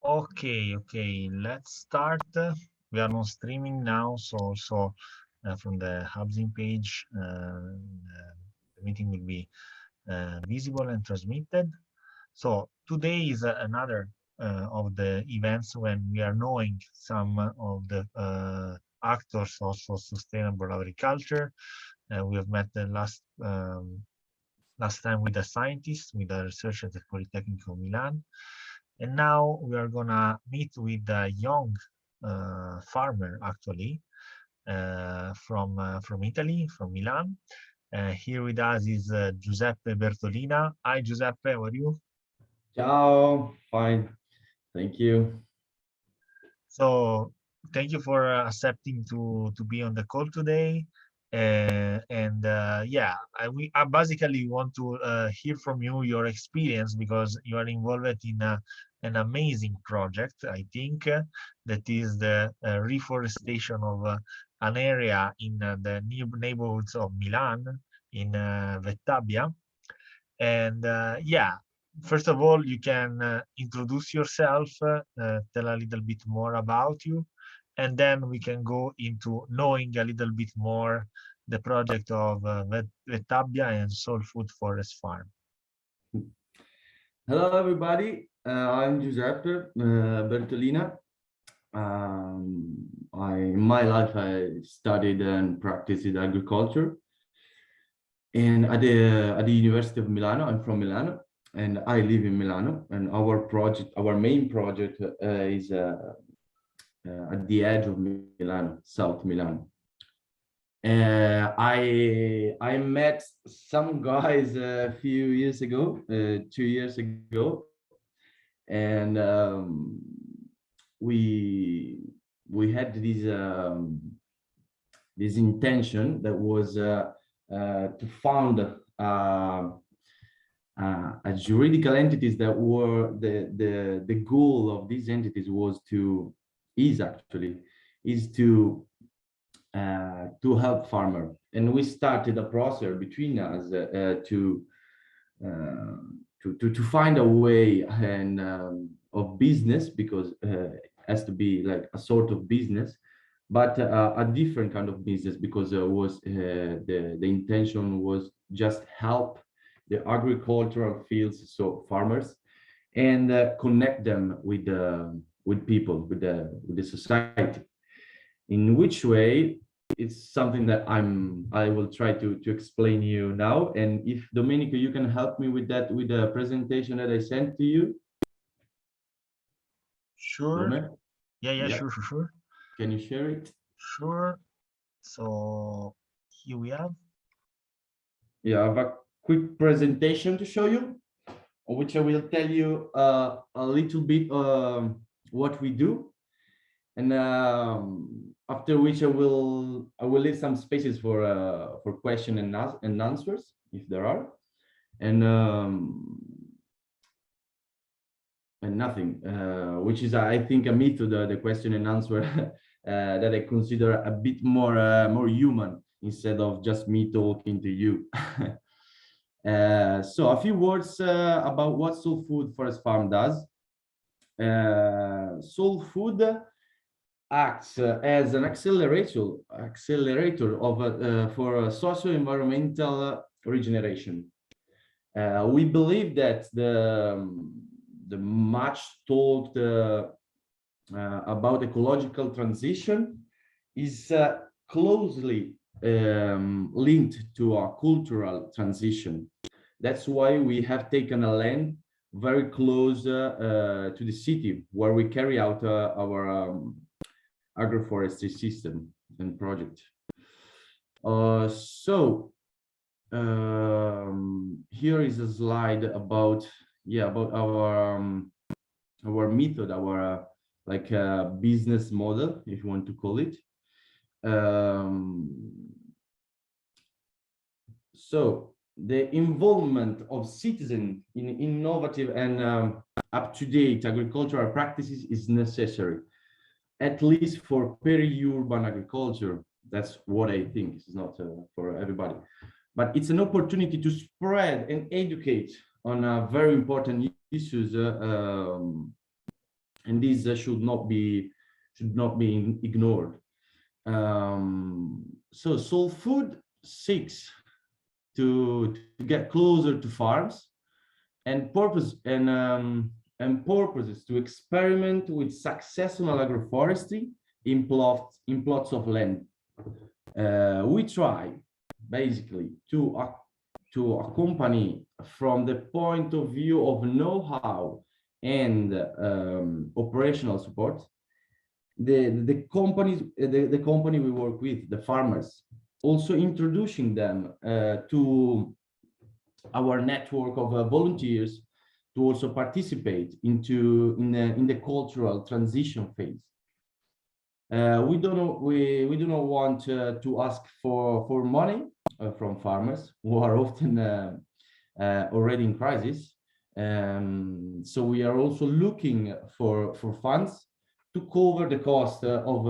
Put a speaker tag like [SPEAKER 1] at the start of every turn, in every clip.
[SPEAKER 1] Okay, let's start. We are on streaming now, so also from the housing page, the meeting will be visible and transmitted. So today is another of the events when we are knowing some of the actors also sustainable agriculture. We have met the last time with the scientists, with the researchers at the Polytechnic of Milan. And now we are gonna meet with a young farmer actually from Italy, from Milan. Here with us is Giuseppe Bertolina. Hi Giuseppe, how are you?
[SPEAKER 2] Ciao, fine, thank you.
[SPEAKER 1] So thank you for accepting to be on the call today. Yeah, I basically want to hear from you your experience because you are involved in an amazing project, I think, that is the reforestation of an area in the neighborhoods of Milan, in Vettabia. And yeah, first of all, you can introduce yourself, tell a little bit more about you, and then we can go into knowing a little bit more the project of Vettabia and SoulFood Forest Farm.
[SPEAKER 2] Hello, everybody. I'm Giuseppe Bertolina. In my life, I studied and practiced agriculture, and at the University of Milano. I'm from Milano, and I live in Milano. And our main project, is at the edge of Milano, South Milano. I met some guys a few years ago, 2 years ago, and we had this intention that was to found a juridical entities that were the goal of these entities is to help farmer, and we started a process between us to find a way and of business, because it has to be like a sort of business, but a different kind of business, because the intention was just help the agricultural fields, so farmers, and connect them with people, with the society. In which way, it's something that I will try to explain you now. And if Domenico, you can help me with that, with the presentation that I sent to you.
[SPEAKER 1] Sure.
[SPEAKER 2] Dome?
[SPEAKER 1] Yeah, sure.
[SPEAKER 2] Can you share it?
[SPEAKER 1] Sure. So here we have.
[SPEAKER 2] Yeah, I have a quick presentation to show you, on which I will tell you a little bit what we do, and after which I will leave some spaces for question and answers if there are, and nothing, which is, I think, a method, the question and answer that I consider a bit more human, instead of just me talking to you. So a few words about what SoulFood Forest Farm does. SoulFood acts as an accelerator of for socio-environmental regeneration. We believe that the much talked about ecological transition is closely linked to a cultural transition. That's why we have taken a land very close to the city, where we carry out our agroforestry system and project. So here is a slide about our method, our business model, if you want to call it. So the involvement of citizens in innovative and up-to-date agricultural practices is necessary, at least for peri-urban agriculture. That's what I think. It's not for everybody, but it's an opportunity to spread and educate on very important issues and this should not be ignored. So SoulFood seeks to get closer to farms and purposes to experiment with successful agroforestry in plots of land. We try basically to accompany from the point of view of know-how and operational support the company we work with, the farmers, also introducing them to our network of volunteers to also participate in the cultural transition phase. We do not want to ask for money from farmers who are often already in crisis. So we are also looking for funds to cover the cost of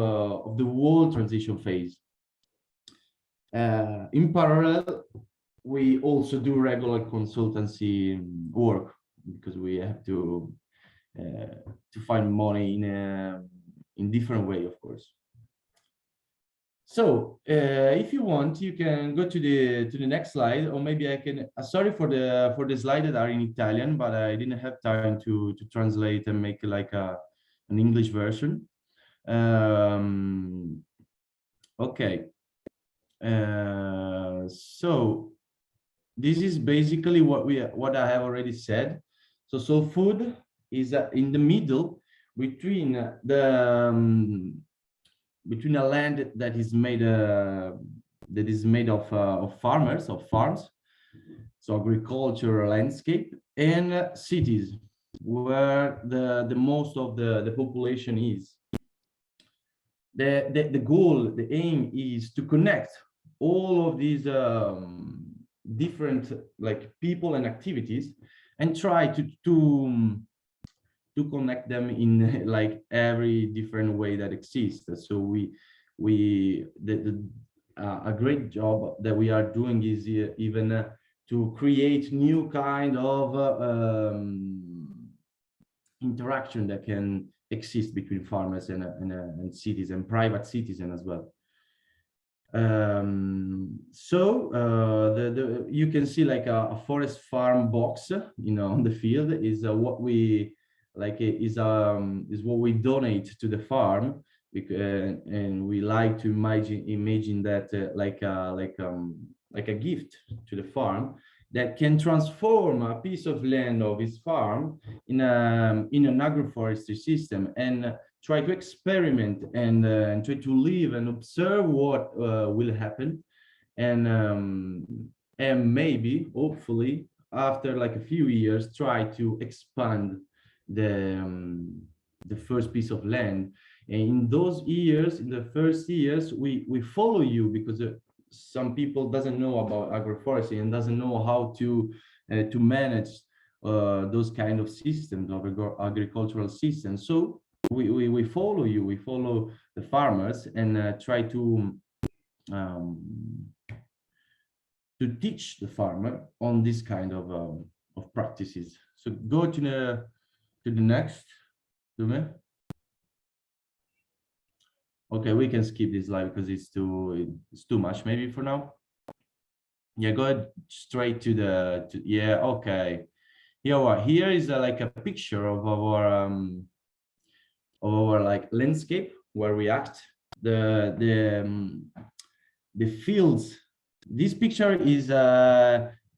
[SPEAKER 2] the whole transition phase. In parallel, we also do regular consultancy work because we have to find money in different way, of course. So if you want, you can go to the next slide, or maybe I can. Sorry for the slides that are in Italian, but I didn't have time to translate and make like an English version. Okay. So this is basically what I have already said. So SoulFood is in the middle between between a land that is made of farms, so agricultural landscape, and cities where the most of the population is. The goal, the aim is to connect all of these different like people and activities and try to connect them in like every different way that exists. So a great job that we are doing is even to create new kind of interaction that can exist between farmers and cities and private citizens as well. So you can see like a forest farm box, on the field is what we like is what we donate to the farm, and we like to imagine that like a gift to the farm that can transform a piece of land of his farm in an agroforestry system and try to experiment and try to live and observe what will happen, and maybe hopefully after like a few years try to expand the first piece of land. And in those years, in the first years, we follow you because some people doesn't know about agroforestry and doesn't know how to manage those kind of systems of agricultural systems. So we follow you, we follow the farmers and try to teach the farmer on this kind of practices. So go to the next. Okay, we can skip this slide because it's too much maybe for now. Yeah, go straight to yeah, okay. Here is like a picture of our like landscape where we act. The fields. This picture is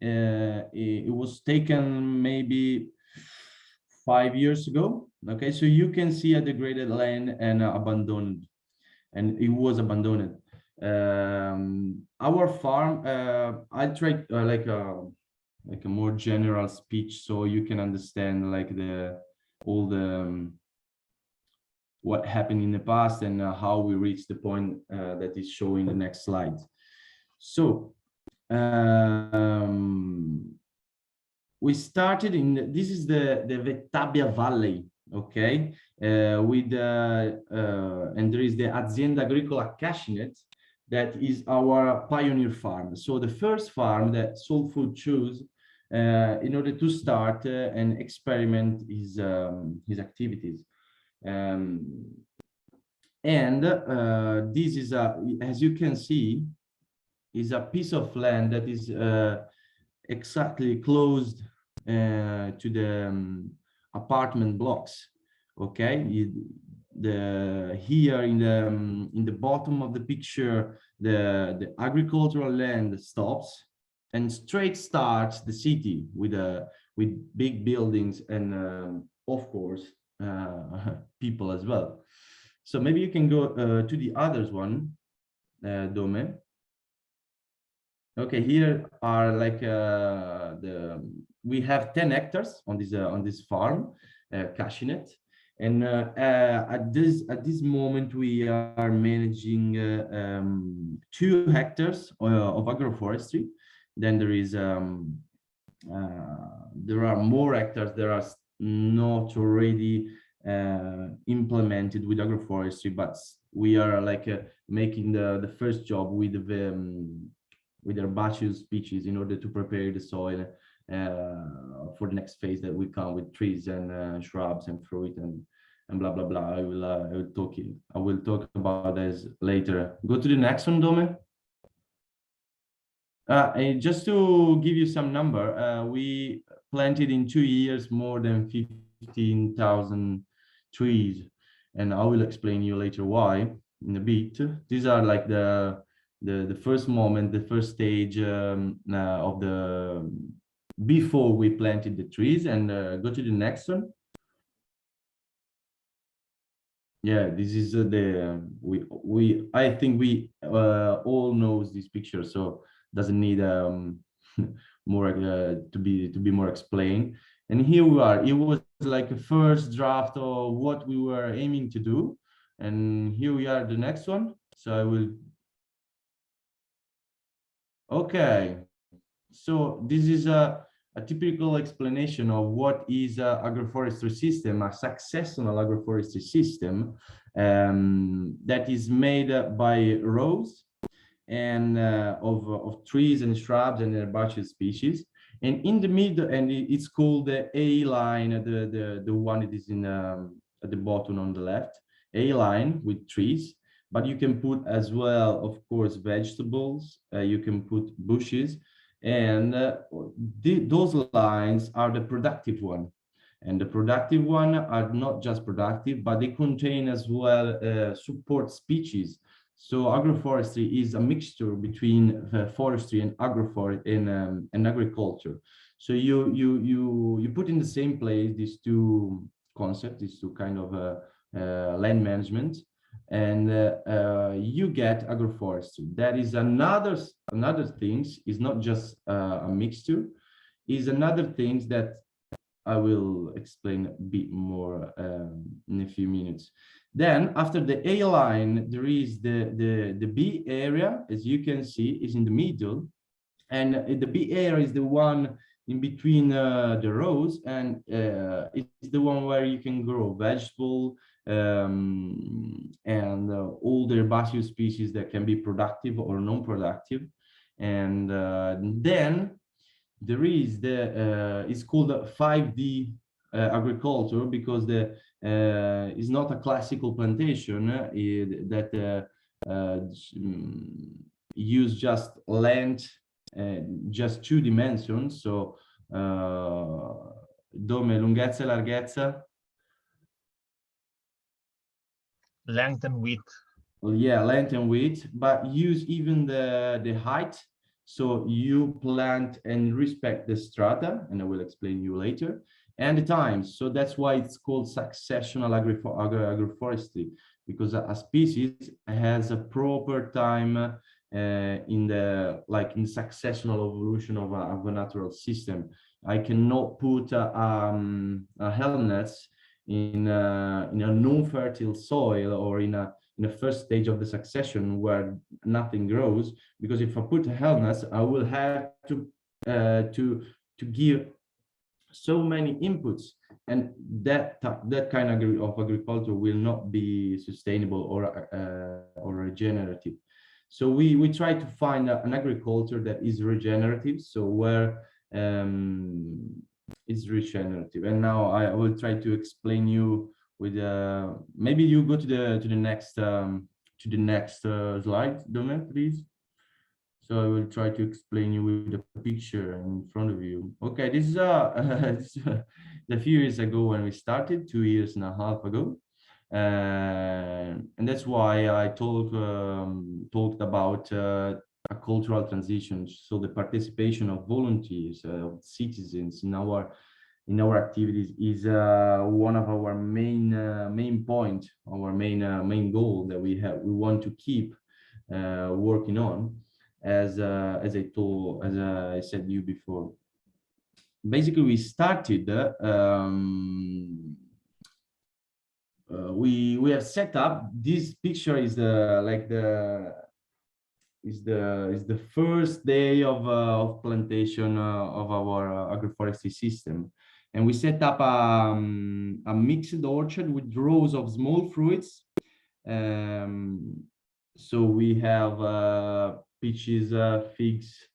[SPEAKER 2] it was taken maybe 5 years ago. Okay, so you can see a degraded land and abandoned, and it was abandoned. Our farm, I tried like a more general speech so you can understand like all the what happened in the past and how we reached the point that is showing the next slide. So we started in this is the Vettabia Valley, okay, with and there is the Azienda Agricola Cascinet that is our pioneer farm. So the first farm that SoulFood chose in order to start and experiment his activities. And this is as you can see, is a piece of land that is exactly closed to the apartment blocks. Okay, here in the bottom of the picture, the agricultural land stops, and straight starts the city with big buildings and of course people as well. So maybe you can go to the others one, Dome. Okay, here are like we have 10 hectares on this farm, cashewnut, and at this moment we are managing 2 hectares of agroforestry. Then there is there are more hectares that are not already implemented with agroforestry, but we are like making the first job with herbaceous species in order to prepare the soil for the next phase that will come with trees and shrubs and fruit and blah blah blah. I will talk about this later. Go to the next one, Dome. And just to give you some number, we planted in 2 years more than 15,000 trees, and I will explain you later why in a bit. These are like the first moment, the first stage of the before we planted the trees. And go to the next one. Yeah, this is I think we all knows this picture, so doesn't need more to be more explained. And here we are. It was like a first draft of what we were aiming to do, and here we are, the next one. So I will. Okay, so this is a typical explanation of what is an agroforestry system, a successful agroforestry system that is made by rows and of trees and shrubs and herbaceous species. And in the middle, and it's called the A line, the one that is in at the bottom on the left, A line with trees. But you can put as well, of course, vegetables. You can put bushes, and those lines are the productive one. And the productive one are not just productive, but they contain as well support species. So agroforestry is a mixture between forestry and and agriculture. So you put in the same place these two concepts, these two kind of land management, and you get agroforestry. That is another things, is not just a mixture, is another things that I will explain a bit more in a few minutes. Then after the A line, there is the B area, as you can see, is in the middle, and the B area is the one in between the rows, and it's the one where you can grow vegetable and all the herbaceous species that can be productive or non-productive. And then there is it's called 5D agriculture, because is not a classical plantation that use just land, just 2 dimensions. So Dome, lunghezza e larghezza.
[SPEAKER 1] Length and width.
[SPEAKER 2] Well, yeah, length and width, but use even the height. So you plant and respect the strata, and I will explain you later, and the times. So that's why it's called successional agroforestry, because a species has a proper time in the successional evolution of a natural system. I cannot put helmets in a non-fertile soil or in a first stage of the succession where nothing grows, because if I put helmets, I will have to give so many inputs, and that kind of agriculture will not be sustainable or regenerative. So we try to find an agriculture that is regenerative, so where it's regenerative. And now I will try to explain you with maybe you go to the next slide, Dome, please. So I will try to explain you with the picture in front of you. Okay, this is a few years ago when we started, 2.5 years ago. And that's why I talked about a cultural transition. So the participation of volunteers, of citizens in our activities is one of our main point, our main goal that we want to keep working on, as I said to you before. Basically, we started we have set up this picture is the first day of plantation of our agroforestry system, and we set up a mixed orchard with rows of small fruits. So we have peaches, figs,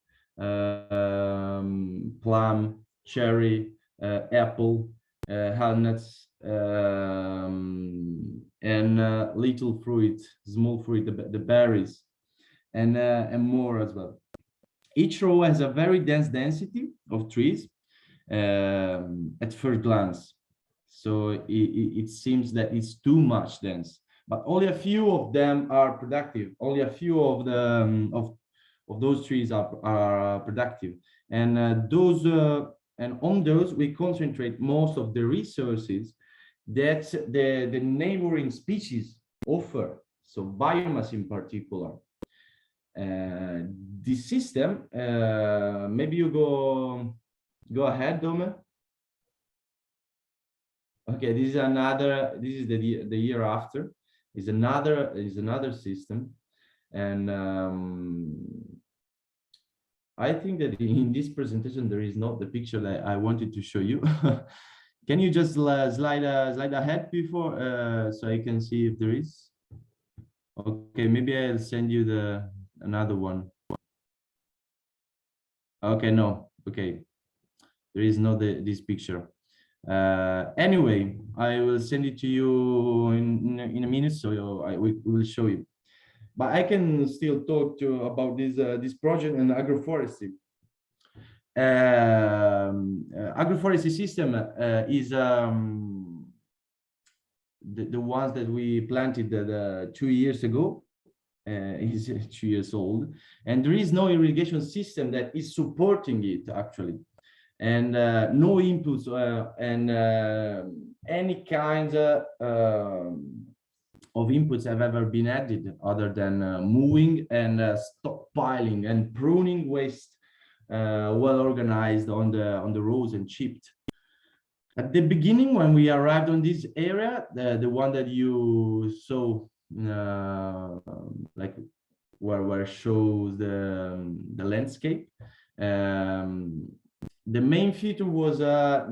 [SPEAKER 2] plum, cherry, apple, walnuts, and little fruit, small fruit, the berries, and more as well. Each row has a very dense density of trees at first glance. So it seems that it's too much dense, but only a few of them are productive. Only a few of the of those trees are productive, and on those we concentrate most of the resources that the neighboring species offer. So biomass in particular. This system, maybe you go ahead, Dome. Okay, this is the year after. Is another system, and I think that in this presentation there is not the picture that I wanted to show you. Can you just slide ahead before so I can see if there is? Okay, maybe I'll send you another one. Okay, no, okay, there is not this picture. Anyway, I will send it to you in a minute, so we will show you. But I can still talk about this project and agroforestry. Agroforestry system is the ones that we planted 2 years ago. Is 2 years old, and there is no irrigation system that is supporting it actually, and no inputs and any kind of inputs have ever been added other than mowing and stockpiling and pruning waste, well organized on the rows and chipped. At the beginning, when we arrived on this area, the one that you saw, like where shows the landscape, the main feature was a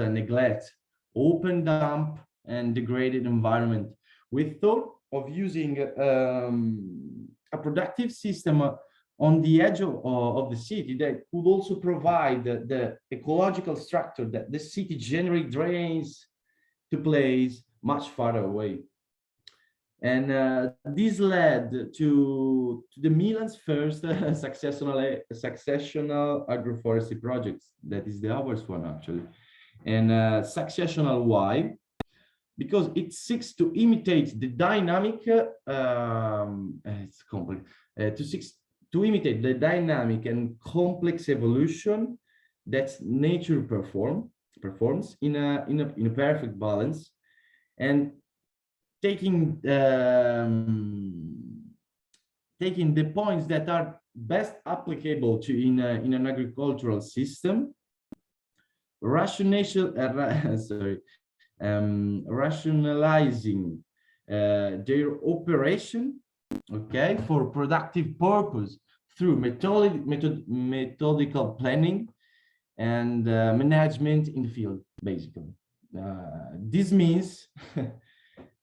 [SPEAKER 2] neglect, open dump, and degraded environment. We thought of using a productive system on the edge of the city that could also provide the ecological structure that the city generally drains to place much farther away. And this led to the Milan's first successional agroforestry projects. That is the ours one actually. And successional why? Because it seeks to imitate the dynamic, it's complex, to imitate the dynamic and complex evolution that nature performs in a perfect balance, and taking the points that are best applicable to in an agricultural system, rationalizing their operation, okay, for productive purpose through methodical planning and management in the field, basically. This means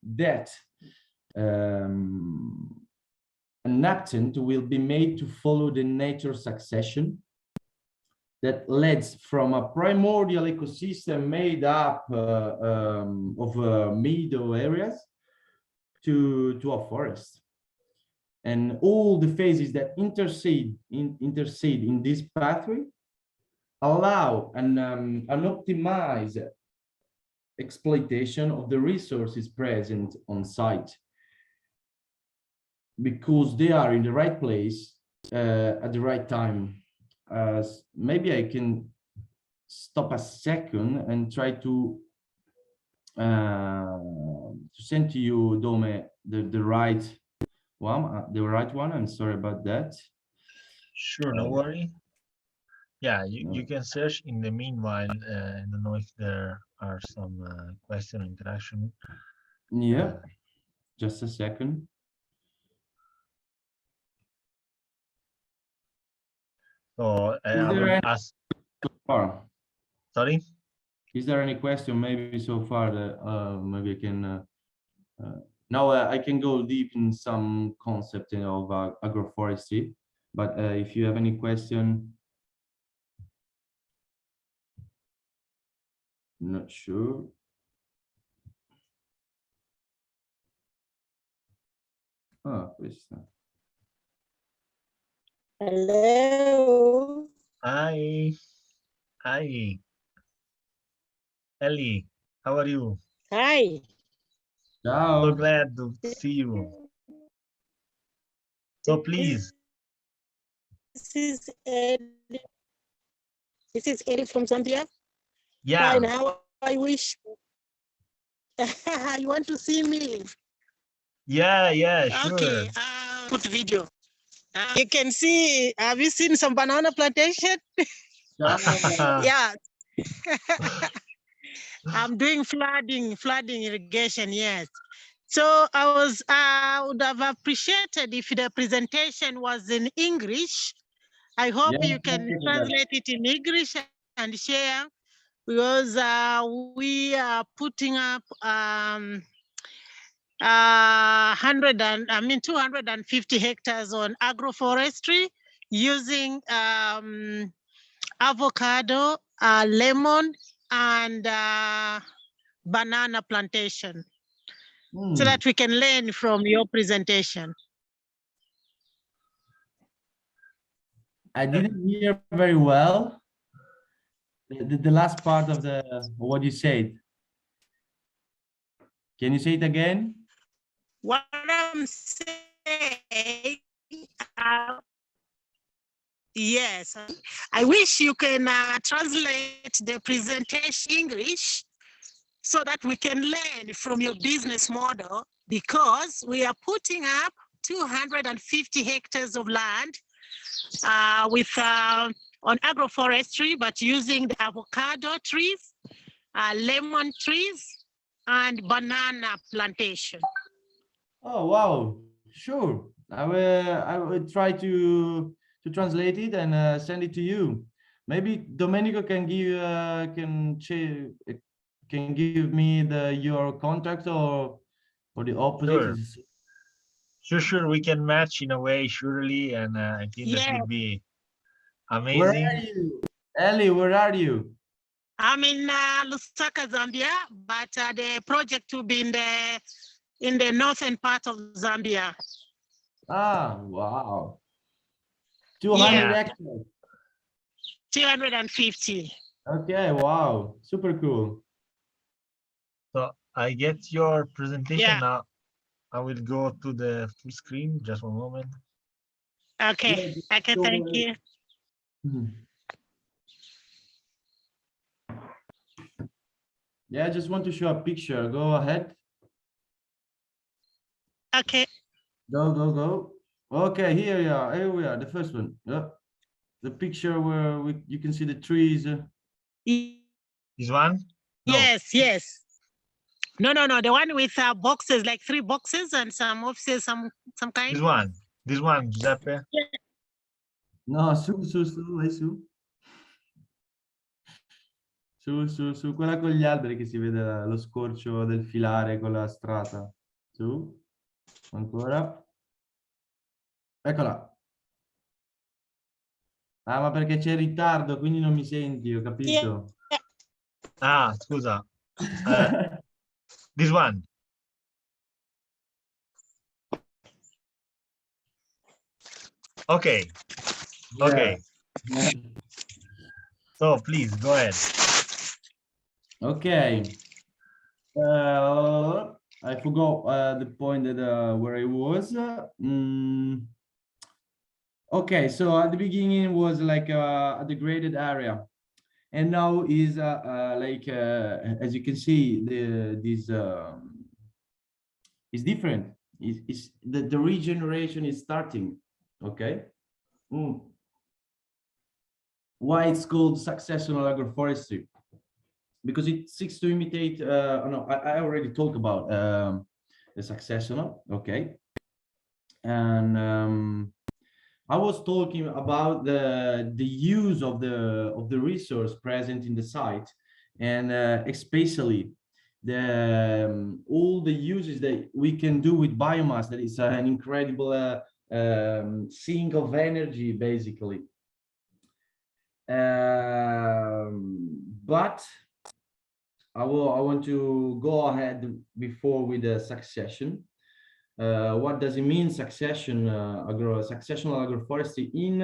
[SPEAKER 2] that an attempt will be made to follow the nature succession that leads from a primordial ecosystem made up of meadow areas to a forest. And all the phases that intercede in this pathway allow an optimized exploitation of the resources present on site, because they are in the right place at the right time. Maybe I can stop a second and try to send to you, Dome, the right one. I'm sorry about that.
[SPEAKER 1] Sure, no worry. Yeah, you can search in the meanwhile. I don't know if there are some question interaction.
[SPEAKER 2] Yeah, just a second.
[SPEAKER 1] So I will ask. Sorry?
[SPEAKER 2] Is there any question maybe so far that maybe I can now I can go deep in some concept of agroforestry, but if you have any question, not sure. Ah, questa.
[SPEAKER 3] Hello.
[SPEAKER 1] Hi. Hi. Ellie, how are you?
[SPEAKER 3] Hi.
[SPEAKER 2] Ciao.
[SPEAKER 1] So glad to see you. So please.
[SPEAKER 3] This is Eddie from Zambia.
[SPEAKER 1] Yeah.
[SPEAKER 3] Hi, now I wish you want to see me.
[SPEAKER 1] Yeah, sure.
[SPEAKER 3] Okay, put video. You can see, have you seen some banana plantation? Yeah. I'm doing flooding irrigation, yes. So I would have appreciated if the presentation was in English. I hope you can translate it in English and share, because we are putting up 250 hectares on agroforestry using avocado, lemon, and banana plantation, so that we can learn from your presentation.
[SPEAKER 2] I didn't hear very well the last part of what you said. Can you say it again?
[SPEAKER 3] What I'm saying, yes, I wish you can translate the presentation English so that we can learn from your business model, because we are putting up 250 hectares of land with on agroforestry, but using the avocado trees, lemon trees, and banana plantation.
[SPEAKER 2] Oh wow, sure. I will try to translate it and send it to you. Maybe Domenico can give me your contact or the opposite.
[SPEAKER 1] Sure. We can match in a way, surely, and I think that would be amazing.
[SPEAKER 2] Where are you, Ellie? Where are you?
[SPEAKER 3] I'm in Lusaka, Zambia, but the project will be in the northern part of Zambia.
[SPEAKER 2] Ah, wow. 200 hectares.
[SPEAKER 3] 250.
[SPEAKER 2] Okay, wow, super cool.
[SPEAKER 1] So I get your presentation now. I will go to the full screen. Just one moment.
[SPEAKER 3] Okay, thank you.
[SPEAKER 2] Yeah, I just want to show a picture. Go ahead.
[SPEAKER 3] Okay.
[SPEAKER 2] Go. Okay, here we are. The first one. Yeah. The picture where you can see the trees.
[SPEAKER 1] This one?
[SPEAKER 3] No. Yes. No. The one with boxes, like 3 boxes and some offices, some kind.
[SPEAKER 1] This one, Giuseppe.
[SPEAKER 3] Yeah.
[SPEAKER 2] No, su, vai su. Su, quella con gli alberi che si vede lo scorcio del filare con la strata. Su, ancora. Eccola. Ah, ma perché c'è ritardo, quindi non mi senti, ho capito.
[SPEAKER 1] Ah, scusa. This one. Okay. Okay.
[SPEAKER 2] Yeah.
[SPEAKER 1] So please go ahead.
[SPEAKER 2] Okay. I forgot the point that where I was. Okay, so at the beginning was like a degraded area, and now is like as you can see, this is different. Is the regeneration is starting. Okay. Why it's called successional agroforestry? Because it seeks to imitate. No, I already talked about the successional. Okay, and I was talking about the use of the resource present in the site, and especially the all the uses that we can do with biomass. That is an incredible sink of energy, basically. But I want to go ahead before with the succession. What does it mean, succession, successional agroforestry in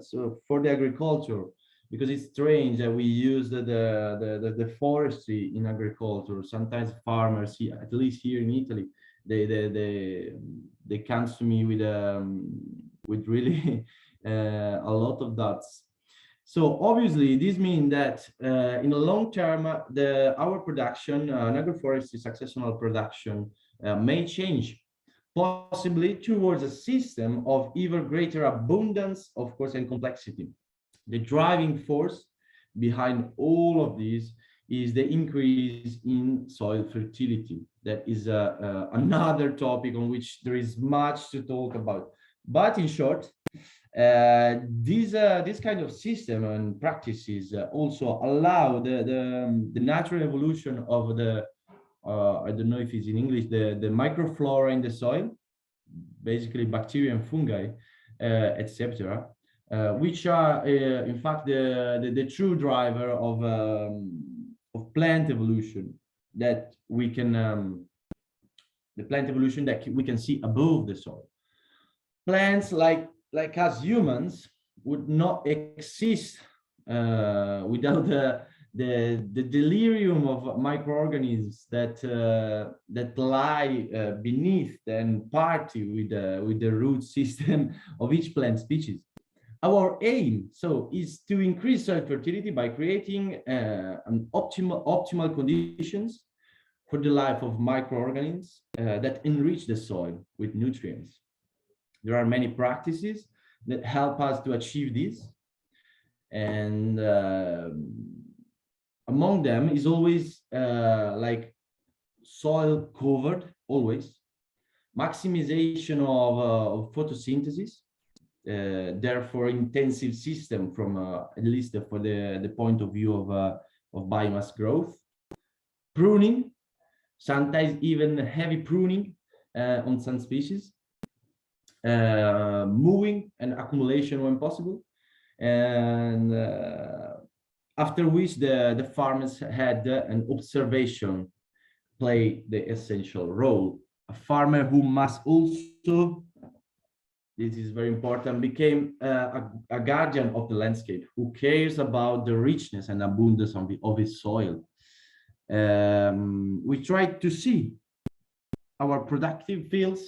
[SPEAKER 2] so for the agriculture? Because it's strange that we use the forestry in agriculture. Sometimes farmers, at least here in Italy, they come to me with really a lot of doubts. So obviously, this means that in the long term, our production, agroforestry successional production, may change, possibly towards a system of even greater abundance, of course, and complexity. The driving force behind all of this is the increase in soil fertility. That is another topic on which there is much to talk about. But in short, this kind of system and practices also allow the natural evolution of the I don't know if it's in English, the microflora in the soil, basically bacteria and fungi, etc., which are in fact the true driver of plant evolution that we can the plant evolution that we can see above the soil. Plants like us humans would not exist without the delirium of microorganisms that lie beneath and party with the root system of each plant species. Our aim is to increase soil fertility by creating an optimal conditions for the life of microorganisms that enrich the soil with nutrients. There are many practices that help us to achieve this, and among them is always like soil covered, always maximization of photosynthesis, therefore intensive system from at least for the point of view of biomass growth, pruning, sometimes even heavy pruning on some species, mowing and accumulation when possible, and after which the farmers had an observation play the essential role. A farmer who must also, this is very important, became a guardian of the landscape, who cares about the richness and abundance of his soil. We try to see our productive fields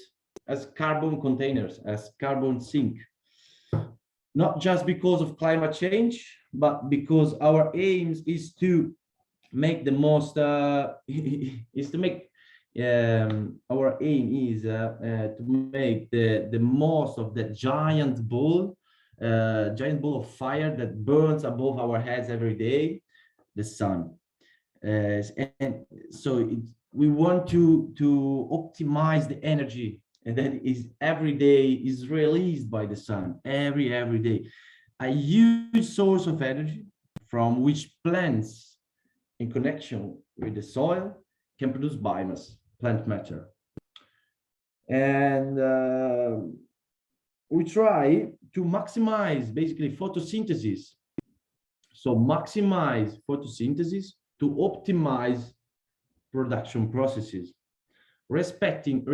[SPEAKER 2] as carbon containers, as carbon sink, not just because of climate change, but because our aims is to make the most, is to make, our aim is to make the most of the giant ball of fire that burns above our heads every day, the sun. And so we want to optimize the energy, and that is every day is released by the sun, every day, a huge source of energy from which plants in connection with the soil can produce biomass, plant matter. And we try maximize basically photosynthesis. So maximize photosynthesis to optimize production processes, respecting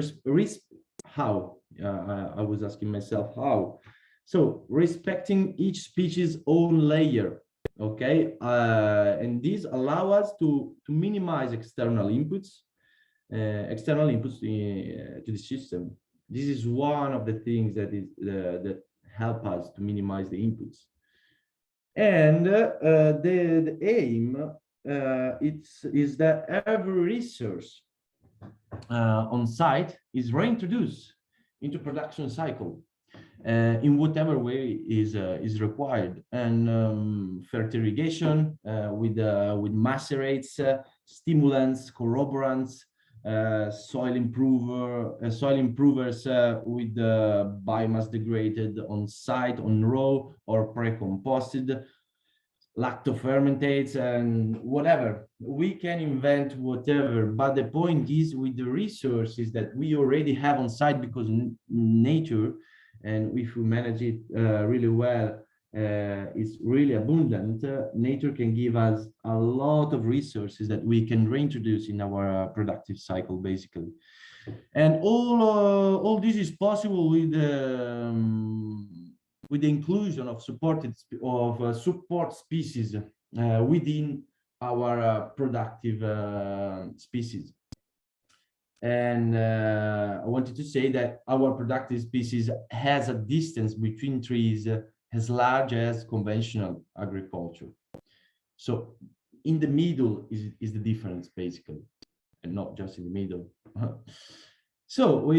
[SPEAKER 2] how I was asking myself how. So respecting each species' own layer, okay, and these allow us to minimize external inputs to the system. This is one of the things that that help us to minimize the inputs. And the aim is that every resource on site is reintroduced into production cycle in whatever way is required. And fertile irrigation with macerates, stimulants, corroborants, soil improvers with biomass degraded on site, on raw or pre-composted, lactofermentates, and whatever. We can invent whatever, but the point is with the resources that we already have on site, because nature, and if we manage it really well, it's really abundant. Nature can give us a lot of resources that we can reintroduce in our productive cycle, basically. And all this is possible with the inclusion of support species within our productive species. And I wanted to say that our productive species has a distance between trees as large as conventional agriculture. So in the middle is the difference, basically, and not just in the middle. So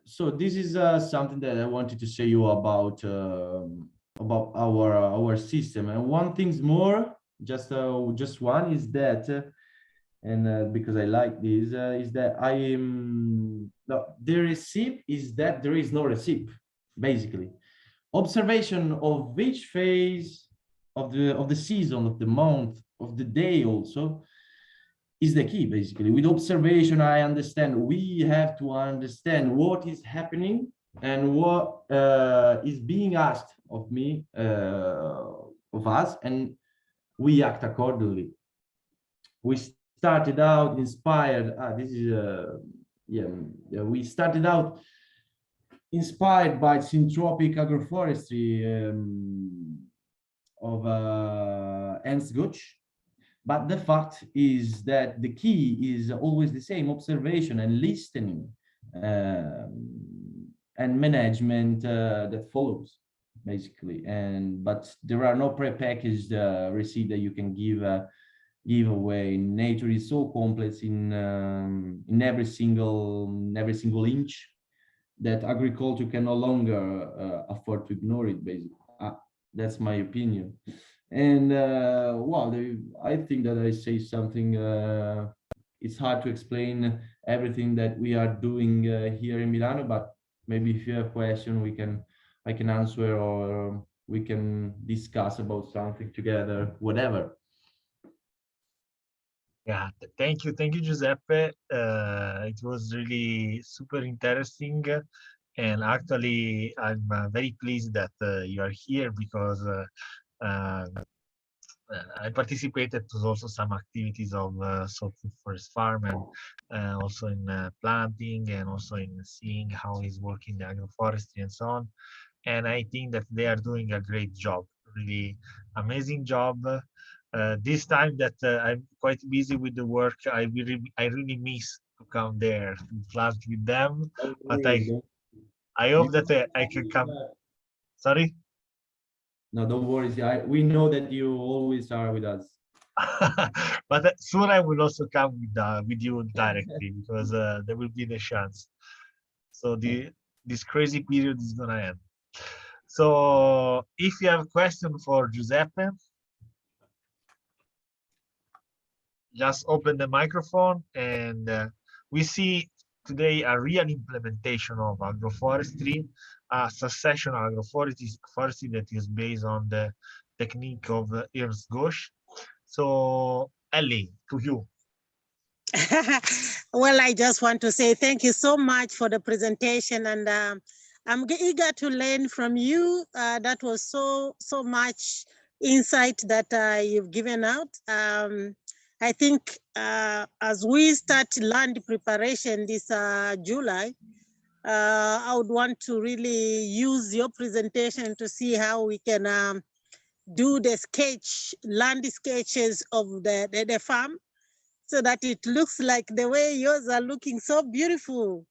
[SPEAKER 2] so this is something that I wanted to say you about our system. And one thing more, just one, is that and because I like this, is that the recipe is that there is no recipe, basically. Observation of which phase of the season, of the month, of the day also is the key, basically. With observation, I understand we have to understand what is happening and what is being asked of me, of us, and we act accordingly. We started out inspired. We started out inspired by syntropic agroforestry of Ernst Götsch. But the fact is that the key is always the same: observation and listening, and management that follows, basically. But there are no pre-packaged receipt that you can give away. Nature is so complex in every single inch that agriculture can no longer afford to ignore it, basically. That's my opinion. And well, I think that I say something. It's hard to explain everything that we are doing here in Milano, but maybe if you have a question, I can answer, or we can discuss about something together, whatever.
[SPEAKER 1] Yeah, thank you, Giuseppe. It was really super interesting, and actually, I'm very pleased that you are here, because I participated to also some activities of SoulFood Forest Farm, and also in planting, and also in seeing how he's working the agroforestry and so on. And I think that they are doing a great job, really amazing job. This time that I'm quite busy with the work, I really miss to come there to plant with them. But I hope that I can come. Sorry?
[SPEAKER 2] No, don't worry. We know that you always are with us.
[SPEAKER 1] But soon I will also come with you directly, because there will be the chance. So this crazy period is gonna end. So if you have a question for Giuseppe, just open the microphone, and we see today a real implementation of agroforestry, a successional agroforestry that is based on the technique of Ernst Götsch. So Ellie, to you.
[SPEAKER 3] Well, I just want to say thank you so much for the presentation, and I'm eager to learn from you. That was so much insight that you've given out. I think as we start land preparation this July, I would want to really use your presentation to see how we can do the land sketches of the farm, so that it looks like the way yours are looking so beautiful.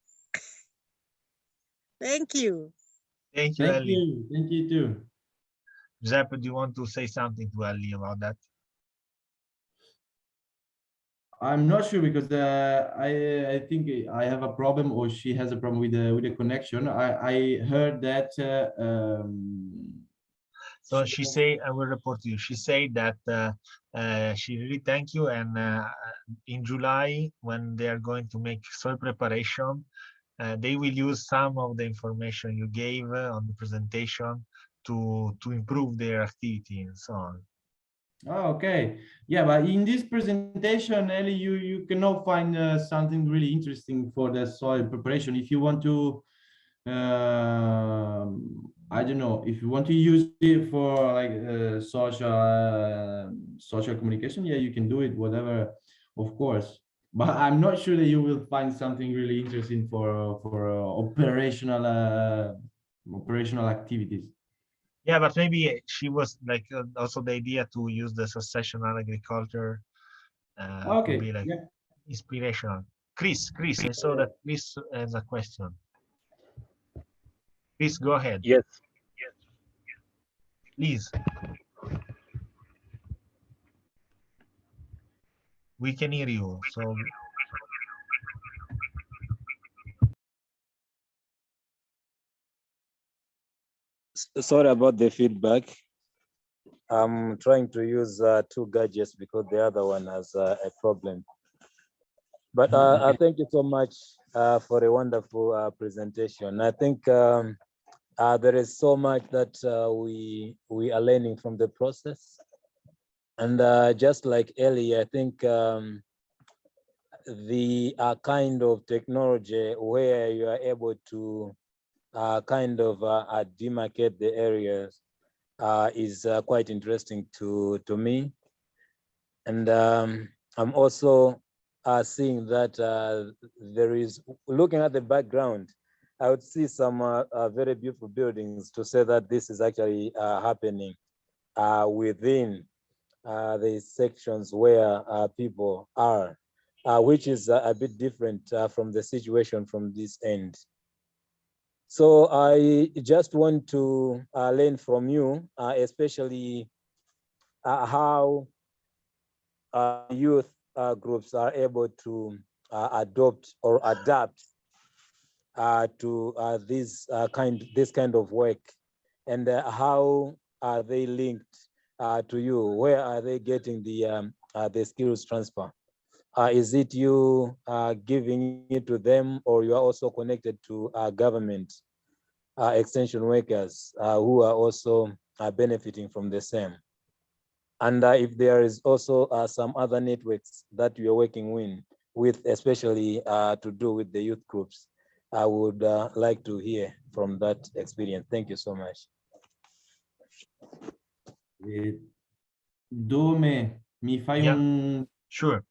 [SPEAKER 3] Thank you.
[SPEAKER 1] Thank you,
[SPEAKER 2] Thank
[SPEAKER 1] Ellie.
[SPEAKER 2] you. Thank you too.
[SPEAKER 1] Giuseppe, do you want to say something to Ellie about that?
[SPEAKER 2] I'm not sure because I think I have a problem, or she has a problem with the connection. I heard that
[SPEAKER 1] so she say, I will report to you. She said that she really thank you, and in July, when they are going to make soil preparation, they will use some of the information you gave on the presentation to improve their activity and so on.
[SPEAKER 2] Oh, okay. Yeah, but in this presentation, Ellie, you cannot find something really interesting for the soil preparation. If you want to, I don't know, if you want to use it for like social communication, yeah, you can do it, whatever, of course. But I'm not sure that you will find something really interesting for operational activities.
[SPEAKER 1] Yeah, but maybe she was like also the idea to use the successional agriculture could
[SPEAKER 2] Okay,
[SPEAKER 1] be like
[SPEAKER 2] yeah.
[SPEAKER 1] inspirational. Chris, I saw that Chris has a question. Please go ahead.
[SPEAKER 4] Yes.
[SPEAKER 1] Please. We can hear you. So
[SPEAKER 4] Sorry about the feedback. I'm trying to use two gadgets because the other one has a problem. But I thank you so much for a wonderful presentation. I think there is so much that we are learning from the process. And just like Ellie, I think the kind of technology where you are able to kind of demarcate the areas is quite interesting to me. And I'm also seeing that there is, looking at the background, I would see some very beautiful buildings to say that this is actually happening within the sections where people are, which is a bit different from the situation from this end. So I just want to learn from you, especially how youth groups are able to adopt or adapt to this kind of work, and how are they linked to you? Where are they getting the skills transfer? Is it you giving it to them, or you are also connected to government extension workers who are also benefiting from the same? And if there is also some other networks that you are working with, especially to do with the youth groups, I would like to hear from that experience. Thank you so much.
[SPEAKER 2] Dome, mi fai un...
[SPEAKER 1] Sure.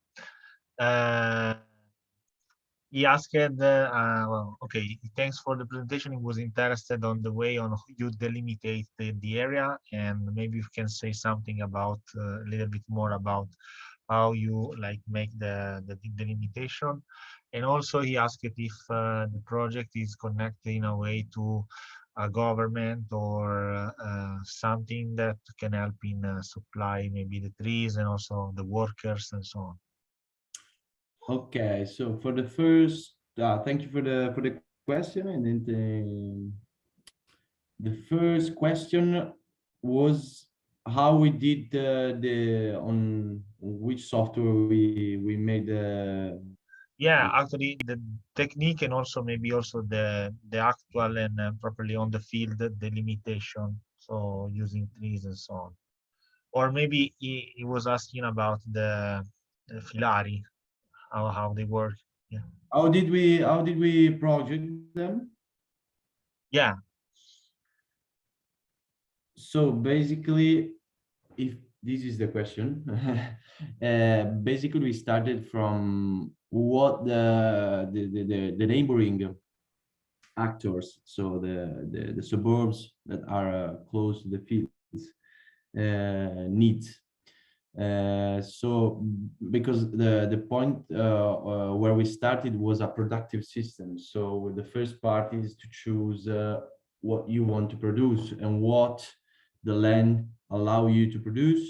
[SPEAKER 1] He asked, well, okay, thanks for the presentation. He was interested on the way on you delimitate the area, and maybe you can say something about a little bit more about how you like make the delimitation. And also he asked if the project is connected in a way to a government or something that can help in supply maybe the trees and also the workers and so on.
[SPEAKER 2] Okay, so for the first, thank you for the question. And then the first question was how we did on which software we made the...
[SPEAKER 1] Yeah, actually the technique, and also maybe also the actual and properly on the field the limitation, so using trees and so on. Or maybe he was asking about the filari, how they work. Yeah.
[SPEAKER 2] How did we project them?
[SPEAKER 1] Yeah.
[SPEAKER 2] So basically, if this is the question, basically we started from what the neighboring actors, so the suburbs that are close to the fields needs. So because the point where we started was a productive system. So the first part is to choose what you want to produce and what the land allow you to produce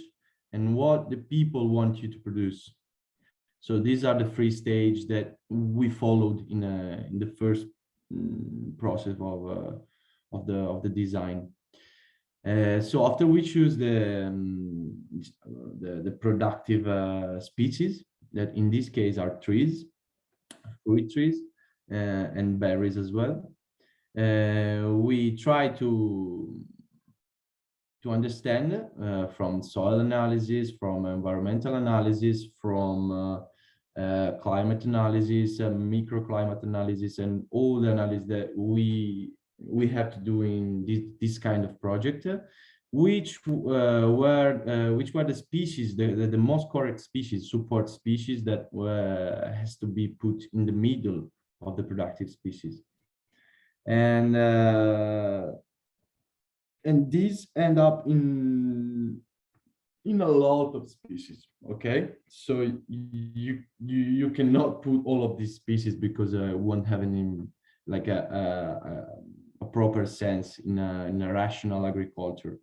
[SPEAKER 2] and what the people want you to produce. So these are the three stages that we followed in the first process of the design. So after we choose the productive species, that in this case are trees, fruit trees, and berries as well. We try to understand from soil analysis, from environmental analysis, from climate analysis, microclimate analysis, and all the analysis that we have to do in this kind of project, which were the species, the most correct species, support species that has to be put in the middle of the productive species. And these end up in a lot of species. Okay, so you cannot put all of these species because won't have any like a proper sense in a rational agriculture.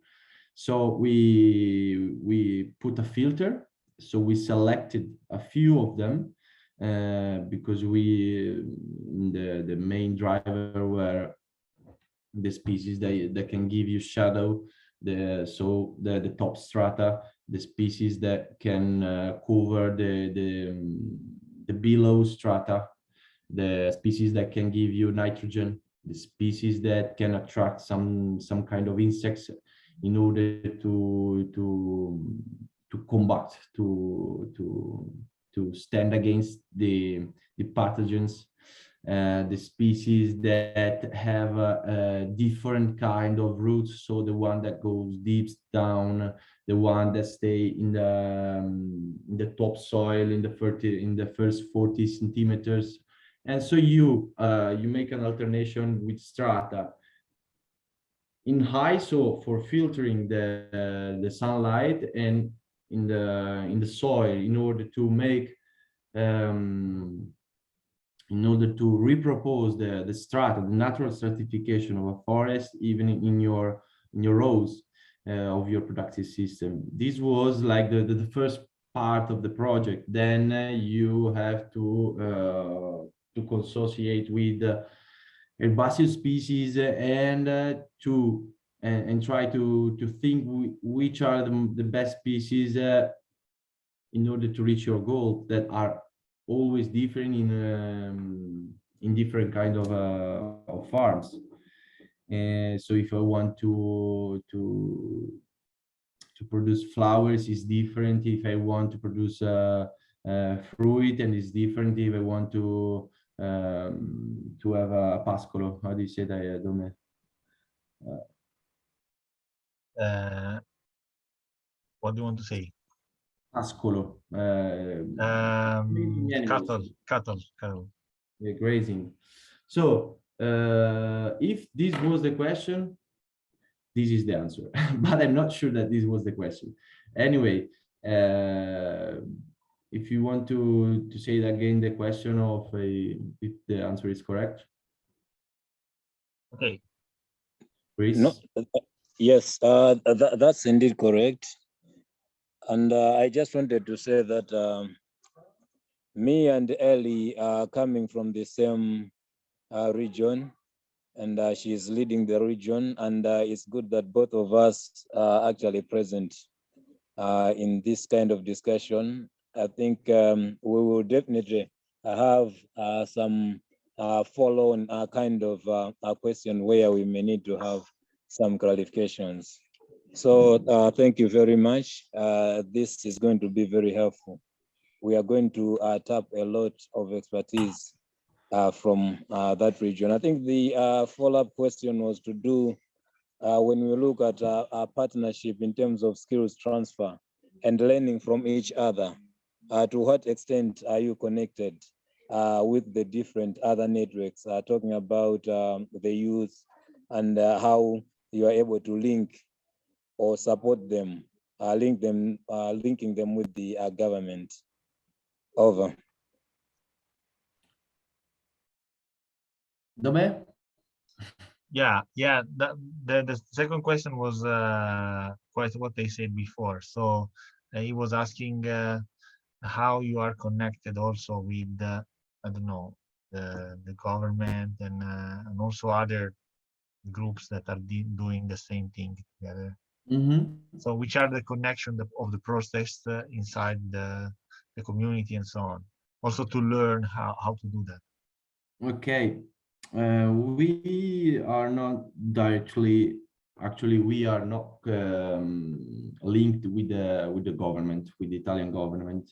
[SPEAKER 2] So we put a filter. So we selected a few of them because the main driver were the species that can give you shadow, the top strata, the species that can cover the below strata, the species that can give you nitrogen, the species that can attract some kind of insects in order to combat, to stand against the pathogens. The species that have a different kind of roots, so the one that goes deep down, the one that stay in the topsoil in the first 40 centimeters, and so you make an alternation with strata in high, so for filtering the sunlight, and in the soil in order to make in order to repropose the strata, the natural stratification of a forest, even in your rows of your productive system. This was like the first part of the project. Then you have to consociate with herbaceous species and try to think which are the best species in order to reach your goal, that are always different in different kind of farms. And so if I want to produce flowers, is different. If I want to produce fruit, and it's different. If I want to have a pascolo, how do you say that, Dome?
[SPEAKER 1] What do you want to say?
[SPEAKER 2] Pascolo.
[SPEAKER 1] Cattle.
[SPEAKER 2] Grazing. So if this was the question, this is the answer. But I'm not sure that this was the question. Anyway, if you want to say it again, the question of if the answer is correct.
[SPEAKER 1] Okay.
[SPEAKER 2] Chris?
[SPEAKER 4] No, yes, that's indeed correct. And I just wanted to say that me and Ellie are coming from the same region, and she is leading the region, and it's good that both of us are actually present in this kind of discussion. I think we will definitely have some follow-on kind of a question where we may need to have some clarifications. So thank you very much. This is going to be very helpful. We are going to tap a lot of expertise from that region. I think the follow-up question was to do when we look at our partnership in terms of skills transfer and learning from each other. To what extent are you connected with the different other networks, talking about the youth and how you are able to link or support them, linking them with the government? Over.
[SPEAKER 2] Dove?
[SPEAKER 1] Yeah. The second question was quite what they said before. So he was asking how you are connected also with I don't know, the government and also other groups that are doing the same thing together. So which are the connection of the process inside the community and so on, also to learn how to do that.
[SPEAKER 2] Okay, we are not directly, actually we are not linked with the government, with the Italian government.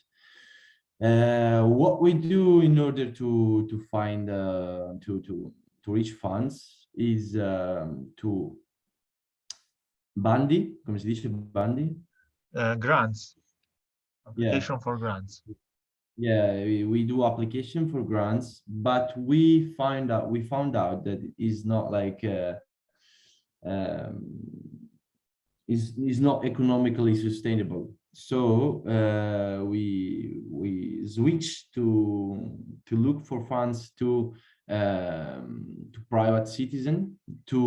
[SPEAKER 2] What we do in order to find to reach funds is to bandi, come si dice bandi?
[SPEAKER 1] Grants, application for grants.
[SPEAKER 2] Yeah, we do application for grants, but we found out that it is not like is not economically sustainable. So we switch to look for funds to private citizen, to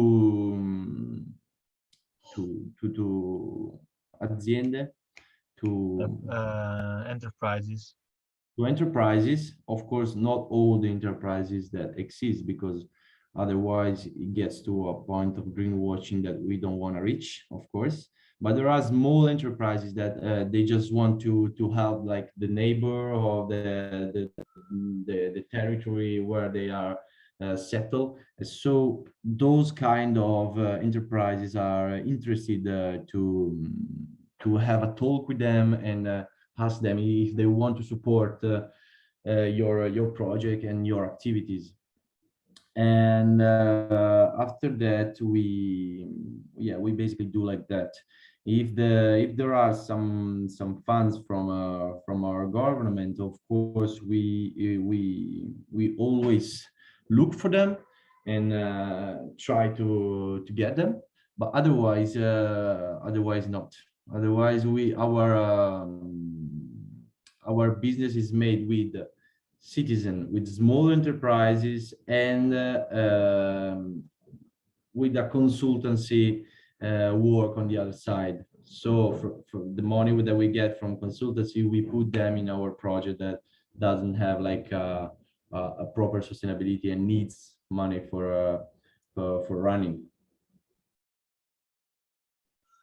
[SPEAKER 2] aziende, to
[SPEAKER 1] enterprises.
[SPEAKER 2] To enterprises, of course, not all the enterprises that exist, because otherwise it gets to a point of greenwashing that we don't want to reach, of course. But there are small enterprises that they just want to help, like the neighbor or the territory where they are settled. So those kind of enterprises are interested to have a talk with them and ask them if they want to support your project and your activities. And after that, we basically do like that. If there are some funds from our government, of course we always look for them and try to get them, but otherwise not. Otherwise our business is made with citizen, with small enterprises, and with a consultancy work on the other side. So for the money that we get from consultancy, we put them in our project that doesn't have like a proper sustainability and needs money for running.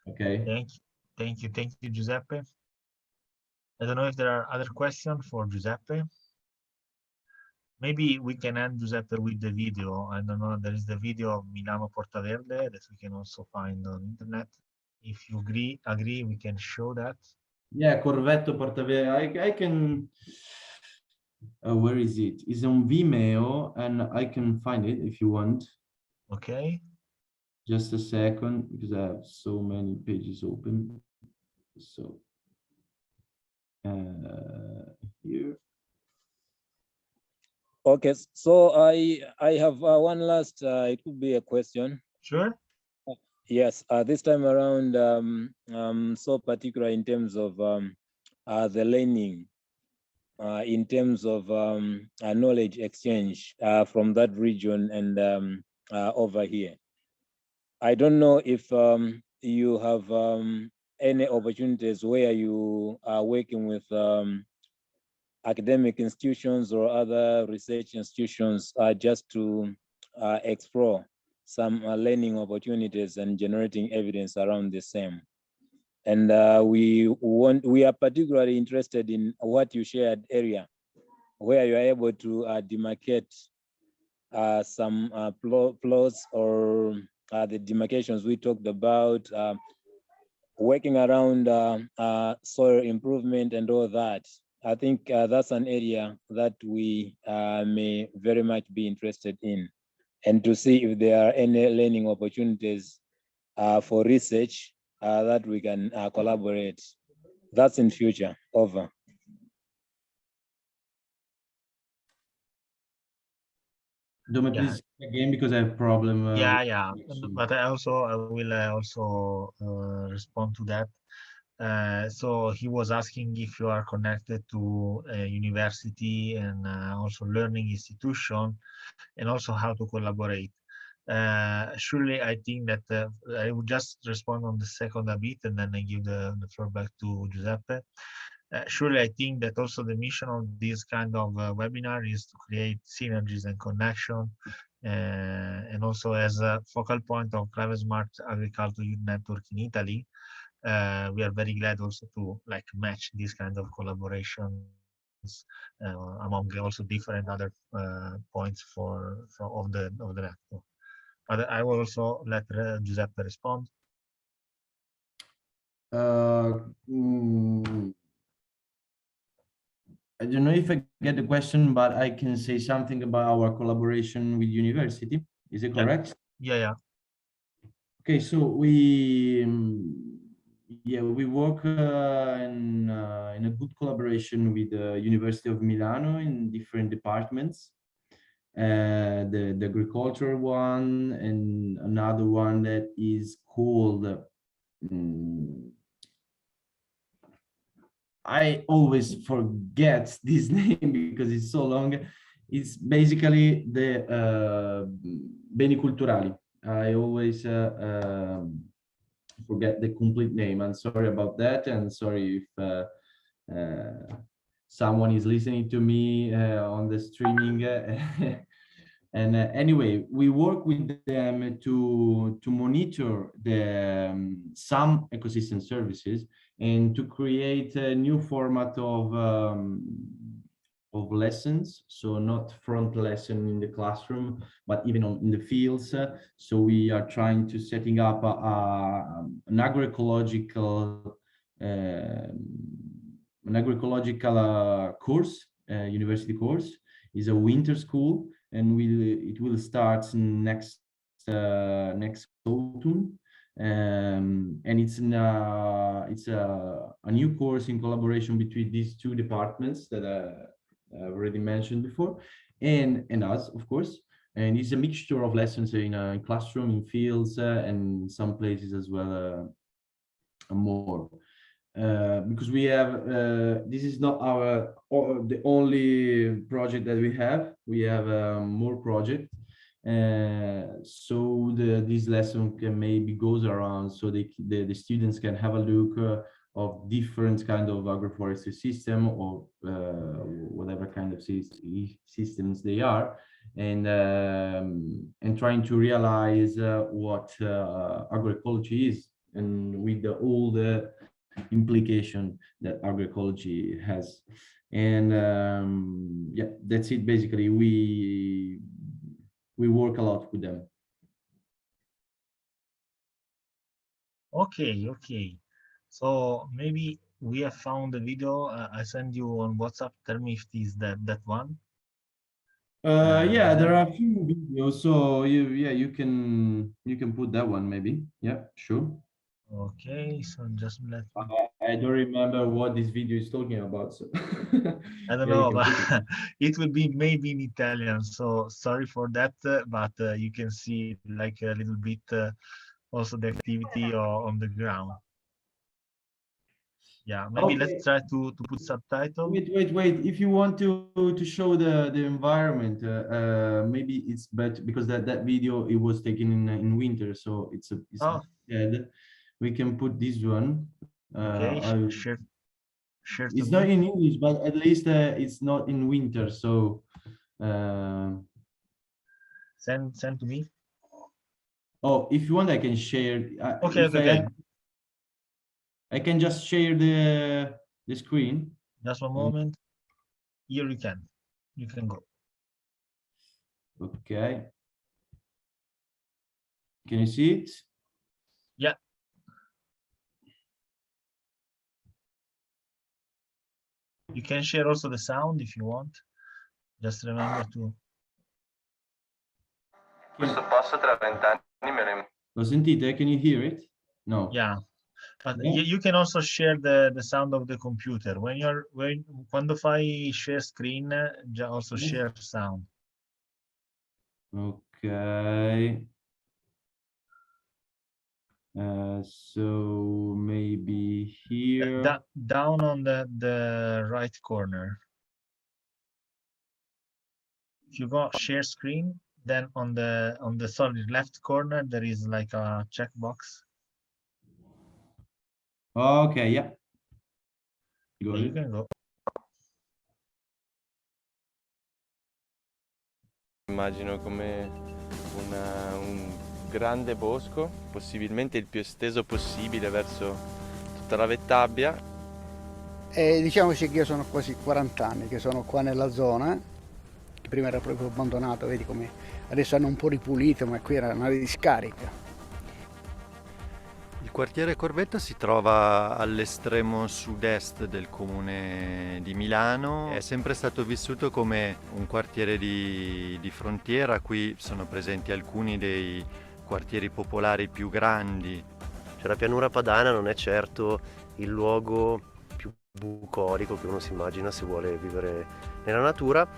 [SPEAKER 2] Okay.
[SPEAKER 1] Thank you, Giuseppe. I don't know if there are other questions for Giuseppe. Maybe we can end, Giuseppe, with the video. I don't know, there is the video of Milano Porta Verde that we can also find on internet. If you agree, we can show that.
[SPEAKER 2] Yeah, Corvetto Porta Verde. I can. Where is it? It's on Vimeo, and I can find it if you want.
[SPEAKER 1] Okay.
[SPEAKER 2] Just a second, because I have so many pages open. So here.
[SPEAKER 4] Okay, so I have one last, it could be a question.
[SPEAKER 1] Sure.
[SPEAKER 4] Yes, this time around, so particular in terms of the learning, in terms of knowledge exchange from that region and over here. I don't know if you have any opportunities where you are working with academic institutions or other research institutions just to explore some learning opportunities and generating evidence around the same. And we are particularly interested in what you shared area, where you are able to demarcate some plots or the demarcations we talked about, working around soil improvement and all that. I think that's an area that we may very much be interested in, and to see if there are any learning opportunities for research that we can collaborate. That's in future. Over.
[SPEAKER 2] Dome, please again, because I have a problem.
[SPEAKER 1] Yeah. But I will also respond to that. So he was asking if you are connected to a university and also learning institution, and also how to collaborate. Surely, I think that I would just respond on the second a bit, and then I give the floor back to Giuseppe. Surely, I think that also the mission of this kind of webinar is to create synergies and connection, and also as a focal point of Climate Smart Agriculture Youth Network in Italy. We are very glad also to match these kind of collaborations among also different other points of the network. But I will also let Giuseppe respond.
[SPEAKER 2] I don't know if I get the question, but I can say something about our collaboration with university. Is it correct?
[SPEAKER 1] Yeah.
[SPEAKER 2] Okay, so we work in a good collaboration with the University of Milano in different departments. The agricultural one, and another one that is called I always forget this name because it's so long. It's basically the beni culturali. I always forget the complete name. I'm sorry about that, and sorry if someone is listening to me on the streaming. And anyway, we work with them to monitor the some ecosystem services and to create a new format of lessons. So not front lesson in the classroom, but even in the fields. So we are trying to setting up an agroecological course, university course. Is a winter school, and it will start next autumn, and it's a new course in collaboration between these two departments that I've already mentioned before, and us, of course. And it's a mixture of lessons in a classroom, in fields, and some places as well, more. Because we have this is not the only project that we have. We have more projects, so this lesson can maybe goes around, so the students can have a look of different kind of agroforestry system, or whatever kind of systems they are, and trying to realize what agroecology is, and with all the implication that agroecology has. And yeah, that's it. Basically, we work a lot with them.
[SPEAKER 1] Okay. So maybe we have found the video. I send you on WhatsApp. Tell me if it is that one.
[SPEAKER 2] Yeah, there are a few videos, so you can put that one maybe. Yeah, sure.
[SPEAKER 1] Okay, so just let me...
[SPEAKER 2] I don't remember what this video is talking about, so
[SPEAKER 1] I don't know, but it will be maybe in Italian, so sorry for that, but you can see like a little bit also the activity on the ground. Yeah, maybe let's try to put subtitles.
[SPEAKER 2] Wait. If you want to show the environment, maybe it's better because that video, it was taken in winter, so it's dead. We can put this one.
[SPEAKER 1] Okay, share
[SPEAKER 2] it's not in English, but at least it's not in winter, so
[SPEAKER 1] send to me.
[SPEAKER 2] Oh, if you want, I can share.
[SPEAKER 1] Okay.
[SPEAKER 2] I can just share the screen.
[SPEAKER 1] Just one moment. Here you can go.
[SPEAKER 2] Okay. Can you see it?
[SPEAKER 1] Yeah. You can share also the sound if you want. Just remember to.
[SPEAKER 5] Questo posto tra 20 anni me lo.
[SPEAKER 2] Lo sentite? Can you hear it? No.
[SPEAKER 1] Yeah. But
[SPEAKER 2] Yeah.
[SPEAKER 1] you can also share the sound of the computer. Quando fai share screen, also
[SPEAKER 2] Yes.
[SPEAKER 1] share sound.
[SPEAKER 2] Okay. So maybe here.
[SPEAKER 1] Down on the right corner. If you go share screen, then on the sorry, left corner there is like a checkbox.
[SPEAKER 2] Okay, yeah. Got
[SPEAKER 1] You
[SPEAKER 2] it.
[SPEAKER 1] can go.
[SPEAKER 5] Immagino come un grande bosco, possibilmente il più esteso possibile verso tutta la Vettabia.
[SPEAKER 6] Diciamoci che io sono quasi 40 anni che sono qua nella zona, che prima era proprio abbandonato, vedi come adesso hanno un po' ripulito, ma qui era una discarica.
[SPEAKER 7] Il quartiere Corvetto si trova all'estremo sud-est del comune di Milano. È sempre stato vissuto come un quartiere di frontiera. Qui sono presenti alcuni dei quartieri popolari più grandi.
[SPEAKER 8] Cioè, la pianura padana non è certo il luogo più bucolico che uno si immagina se vuole vivere nella natura.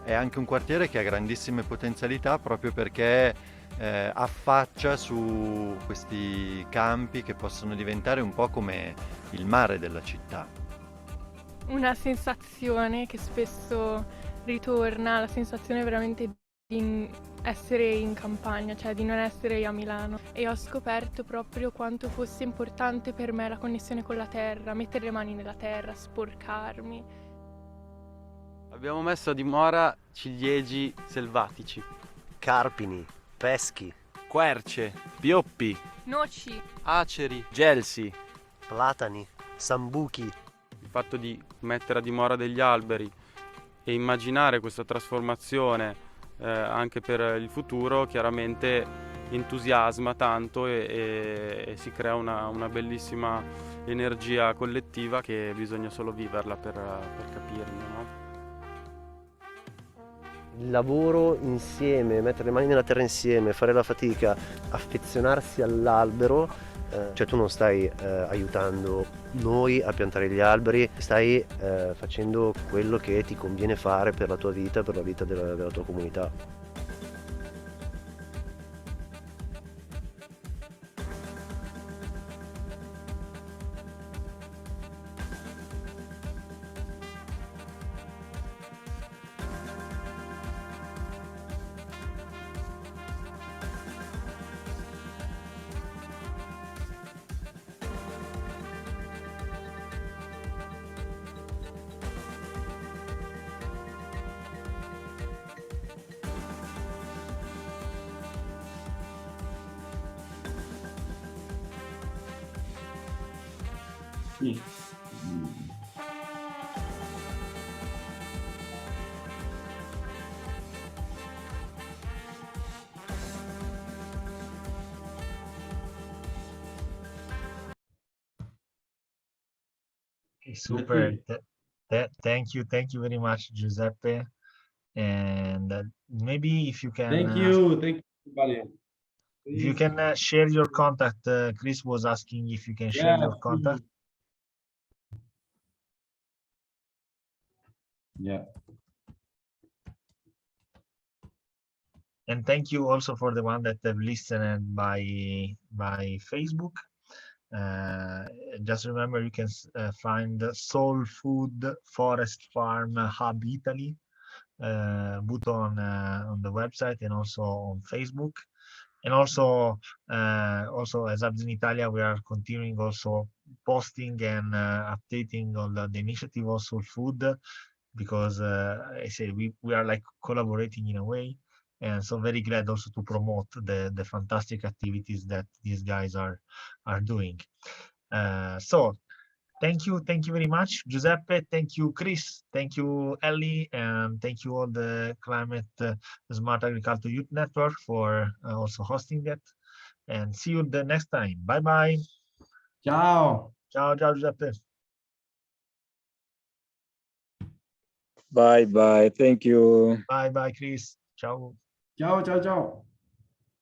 [SPEAKER 7] È anche un quartiere che ha grandissime potenzialità proprio perché affaccia su questi campi che possono diventare un po' come il mare della città.
[SPEAKER 9] Una sensazione che spesso ritorna, la sensazione veramente di essere in campagna, cioè di non essere a Milano, e ho scoperto proprio quanto fosse importante per me la connessione con la terra, mettere le mani nella terra, sporcarmi.
[SPEAKER 10] Abbiamo messo a dimora ciliegi selvatici,
[SPEAKER 8] Carpini, peschi,
[SPEAKER 10] querce, pioppi,
[SPEAKER 9] Noci,
[SPEAKER 10] aceri, gelsi.
[SPEAKER 8] platani, sambuchi.
[SPEAKER 10] Il fatto di mettere a dimora degli alberi e immaginare questa trasformazione anche per il futuro chiaramente entusiasma tanto e si crea una bellissima energia collettiva che bisogna solo viverla per capirne, no?
[SPEAKER 8] Il lavoro insieme, mettere le mani nella terra insieme, fare la fatica, affezionarsi all'albero, cioè tu non stai aiutando noi a piantare gli alberi, stai facendo quello che ti conviene fare per la tua vita, per la vita della tua comunità.
[SPEAKER 2] Sì.
[SPEAKER 1] Okay, super. Thank you very much, Giuseppe. And maybe if you can.
[SPEAKER 2] Thank you everybody.
[SPEAKER 1] If you can share your contact, Chris was asking if you can share your contact.
[SPEAKER 2] Yeah.
[SPEAKER 1] And thank you also for the one that have listened by Facebook. Just remember, you can find SOULFOOD Forest Farm Hub Italy both on the website and also on Facebook. And also as Hubs in Italia, we are continuing also posting and updating on the initiative of SOULFOOD, because I say we are like collaborating in a way, and so very glad also to promote the fantastic activities that these guys are doing. So thank you very much, Giuseppe. Thank you, Chris. Thank you, Ellie, and thank you all the Climate Smart Agriculture Youth Network for also hosting that. And see you the next time. Bye bye.
[SPEAKER 2] Ciao.
[SPEAKER 1] Ciao, Giuseppe.
[SPEAKER 4] Bye bye. Thank you.
[SPEAKER 1] Bye bye Chris. Ciao.
[SPEAKER 2] Ciao, ciao, ciao.